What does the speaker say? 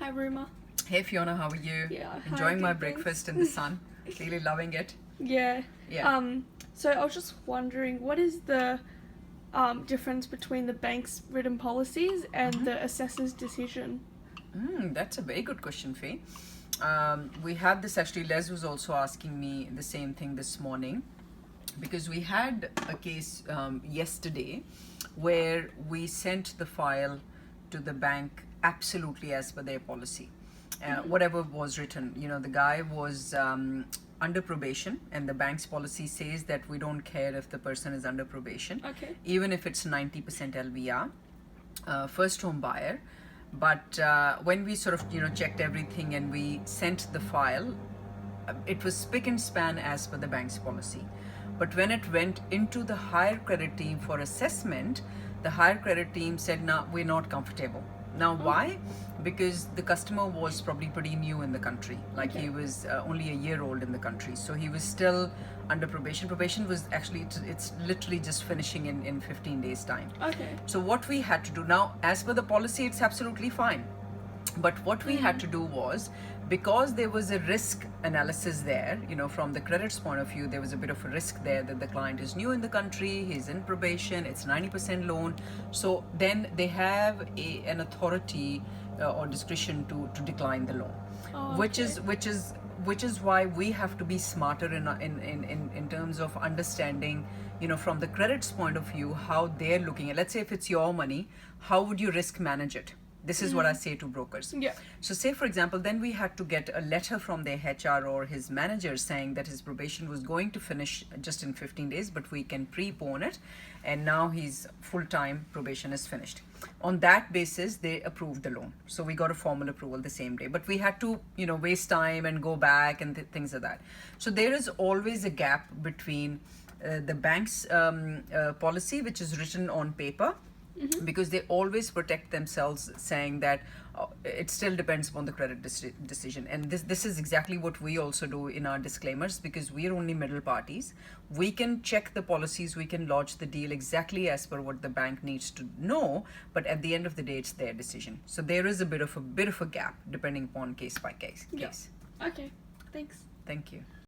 Hi, Ruma. Hey Fiona, how are you? Yeah, hi, Enjoying my good, breakfast in thanks. the sun. Really loving it. Yeah. Yeah. So I was just wondering, what is the difference between the bank's written policies and the assessor's decision? That's a very good question, Faye. We had this actually, Les was also asking me the same thing this morning because we had a case yesterday where we sent the file to the bank absolutely as per their policy. Whatever was written, the guy was under probation, and the bank's policy says that we don't care if the person is under probation, Okay. even if it's 90% LVR, first home buyer. But when we sort of checked everything and we sent the file, it was spick and span as per the bank's policy. But when it went into the higher credit team for assessment, the higher credit team said, "No, we're not comfortable." Now, why? Because the customer was probably pretty new in the country. Like Okay. he was only a year old in the country. So he was still under probation. Probation was actually, it's literally just finishing in 15 days time. Okay. So what we had to do now, as per the policy, it's absolutely fine. But what we had to do was, because there was a risk analysis there, from the credit's point of view, there was a bit of a risk there that the client is new in the country, he's in probation, it's 90% loan. So then they have an authority or discretion to decline the loan, Oh, which okay. is why we have to be smarter in terms of understanding, from the credit's point of view, how they're looking at. Let's say if it's your money, how would you risk manage it? This is what I say to brokers. Yeah. So say, for example, then we had to get a letter from their HR or his manager saying that his probation was going to finish just in 15 days, but we can prepone it. And now his full-time probation is finished. On that basis, they approved the loan. So we got a formal approval the same day. But we had to, waste time and go back and things like that. So there is always a gap between the bank's policy, which is written on paper, because they always protect themselves, saying that it still depends upon the credit decision. And this is exactly what we also do in our disclaimers, because we are only middle parties. We can check the policies, we can lodge the deal exactly as per what the bank needs to know, but at the end of the day, it's their decision. So there is a bit of a gap depending upon case by case. Yeah. Okay. Thanks. Thank you.